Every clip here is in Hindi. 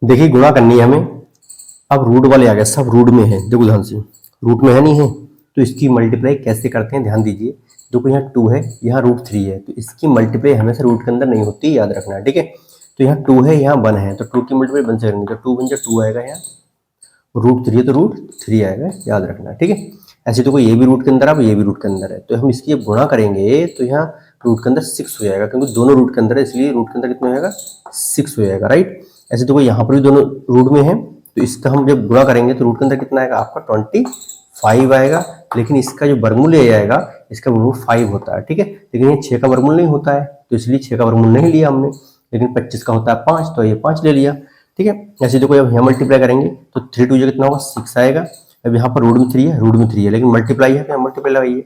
देखिए गुणा करनी है हमें। अब रूट वाले आ गए, सब रूट में है, देखो ध्यान से, रूट में है नहीं है, तो इसकी मल्टीप्लाई कैसे करते हैं ध्यान दीजिए। देखो यहाँ 2 है, यहाँ √3 है, तो इसकी मल्टीप्लाई हमेशा रूट के अंदर नहीं होती, याद रखना है, ठीक है। तो यहाँ 2 है, यहाँ 1 है, तो 2 की मल्टीप्लाई 1 से करेंगे तो 2 × 2 आएगा, यहाँ √3 है तो √3 आएगा, याद रखना, ठीक है। ऐसे तो कोई ये भी रूट के अंदर है, ये भी रूट के अंदर है, तो हम इसकी जब गुणा करेंगे तो यहाँ रूट के अंदर 6 हो जाएगा, क्योंकि दोनों रूट के अंदर है, इसलिए रूट के अंदर कितना हो जाएगा, 6 हो जाएगा, राइट। ऐसे तो कोई यहाँ पर भी दोनों रूट में है, तो इसका हम जब गुणा करेंगे तो रूट के अंदर कितना आएगा आपका 25 आएगा, लेकिन इसका जो वर्गमूल ये आएगा, इसका वर्गमूल 5 होता है, ठीक है। लेकिन ये 6 का वर्गमूल नहीं होता है, तो इसलिए 6 का वर्गमूल नहीं लिया हमने, लेकिन 25 का होता है 5, तो ये 5 ले लिया, ठीक है। ऐसे देखो जब यहाँ मल्टीप्लाई करेंगे तो 3 2 कितना होगा 6 आएगा। अब यहाँ पर रूट में 3 है, रूट में 3 है, लेकिन मल्टीप्लाई है, तो यहाँ मल्टीप्लाई लगाइए,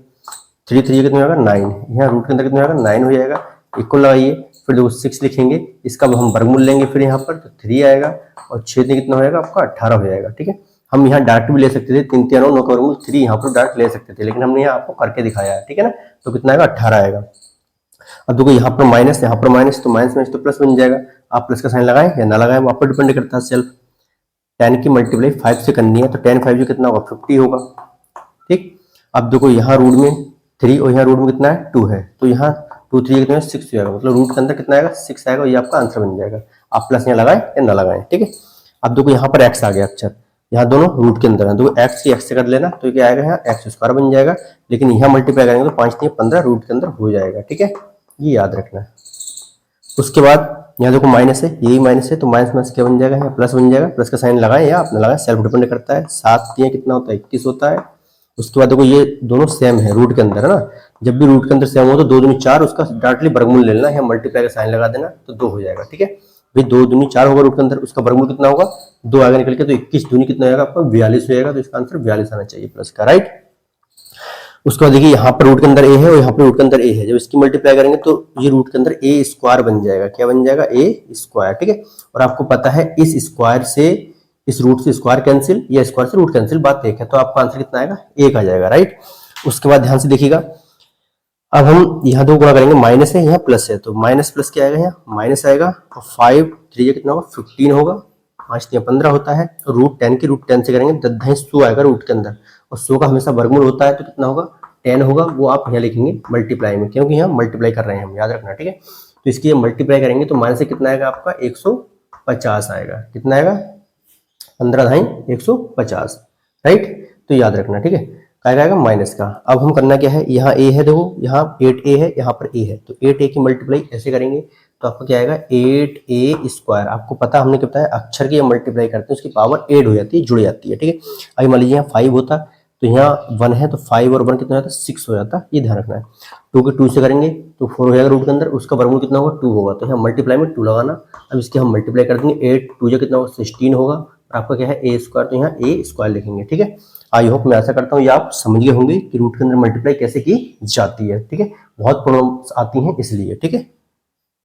3 3 कितना होगा 9, यहाँ रूट के अंदर कितना होगा 9 हो जाएगा, इक्वल लगाइए, फिर देखो 6 लिखेंगे, इसका हम वर्गमूल लेंगे फिर यहाँ पर, तो 3 आएगा, और 6 में कितना हो जाएगा आपका 18 हो जाएगा, ठीक है। हम यहाँ डायरेक्ट भी ले सकते थे, 3 3 9 का वर्गमूल 3 यहाँ पर डायरेक्ट ले सकते थे, लेकिन हमने यहाँ आपको करके दिखाया है, ठीक है ना। तो कितना आएगा 18 आएगा। अब देखो यहाँ पर माइनस, यहाँ पर माइनस, तो माइनस में तो प्लस बन जाएगा, आप प्लस का साइन लगाएं या ना लगाएं वो आप पर डिपेंड करता है सेल्फ। 10 की मल्टीप्लाई 5 से करनी है, तो 10 5 जो कितना होगा 50 होगा, ठीक। अब देखो यहाँ रूट में 3 और यहाँ रूट में कितना है 2 है, तो यहाँ 2 3 कितना है 6 हो जाएगा, मतलब रूट के अंदर कितना आएगा 6 आएगा, ये आपका आंसर बन जाएगा। आप प्लस यहाँ लगाएं या ना लगाएं, ठीक है। अब देखो यहाँ पर एक्स आ गया अक्षर, यहाँ दोनों रूट के अंदर है, देखो एक्स की एक्स से कर लेना, तो क्या आएगा यहाँ x² बन जाएगा, लेकिन यहाँ मल्टीप्लाई करेंगे तो 5 3 15 रूट के अंदर हो जाएगा, ठीक है, ये याद रखना है। उसके बाद यहाँ देखो माइनस है, यही माइनस है, तो माइनस माइनस क्या बन जाएगा, यहाँ प्लस बन जाएगा, प्लस का साइन लगाएं या आपने लगाया, सेल्फ डिपेंड करता है। 7 3 कितना होता है 21 होता है। उसके बाद देखो ये दोनों सेम है रूट के अंदर, है ना, जब भी रूट के अंदर सेम हो तो 2 दूनी 4, उसका डायरेक्टली वर्गमूल ले लेना, यहाँ मल्टीप्लाई का साइन लगा देना, तो 2 हो जाएगा, ठीक है। भाई 2 दूनी 4 होगा रूट के अंदर, उसका वर्गमूल कितना होगा 2 आगे निकल के, तो 21 दूनी कितना आएगा आपका 42 हो जाएगा, तो इसका आंसर 42 आना चाहिए प्लस का, राइट। उसके बाद देखिए यहाँ पर रूट के अंदर a है और यहाँ पर रूट के अंदर a है, जब इसकी मल्टीप्लाई करेंगे तो ये रूट के अंदर a² बन जाएगा, क्या बन जाएगा a², ठीक है। और आपको पता है इस स्क्वायर से, इस रूट से स्क्वायर कैंसिल, या स्क्वायर से रूट कैंसिल, बात एक है, तो आपका आंसर कितना आएगा 1 आ जाएगा, राइट। उसके बाद ध्यान से देखिएगा, अब हम यहाँ 2 गुणा करेंगे, माइनस है यहाँ प्लस है, तो माइनस प्लस क्या आएगा, यहाँ माइनस आएगा, और 5 3 कितना होगा 15 होगा, 5 3 15 होता है, रूट 10 की रूट 10 से करेंगे 10 100 आएगा रूट के अंदर, और 100 का हमेशा वर्गमूल होता है, तो कितना होगा 10 होगा, वो आप यहाँ लिखेंगे मल्टीप्लाई में, क्योंकि यहाँ मल्टीप्लाई कर रहे हैं हम, याद रखना, ठीक है। तो इसकी मल्टीप्लाई करेंगे तो माइनस से कितना आएगा आपका 150 आएगा, कितना आएगा 15 धाई 150, राइट। तो याद रखना, ठीक है, क्या आएगा माइनस का। अब हम करना क्या है, यहाँ a है, देखो यहाँ 8a है, यहाँ पर a है, तो 8a की मल्टीप्लाई ऐसे करेंगे तो आपको क्या आएगा 8a²। आपको पता हमने क्या बताया, अक्षर की मल्टीप्लाई करते हैं उसकी पावर 8 हो जाती है, जुड़ जाती है, ठीक है। अभी मान लीजिए यहाँ 5 होता तो यहाँ 1 है, तो 5 और 1 कितना हो जाता 6 हो जाता, ये ध्यान रखना है। 2 के 2 से करेंगे तो 4 हो जाएगा रूट के अंदर, उसका वर्गमूल कितना होगा 2 होगा, तो यहाँ मल्टीप्लाई में 2 लगाना। अब इसके हम मल्टीप्लाई कर देंगे, 8 2 कितना होगा 16 होगा, और आपका क्या है a², तो यहाँ a² लिखेंगे, ठीक है। आई होप, मैं आशा करता हूँ ये आप समझ गए होंगे कि रूट के अंदर मल्टीप्लाई कैसे की जाती है, ठीक है। बहुत प्रॉब्लम आती हैं इसलिए, ठीक है।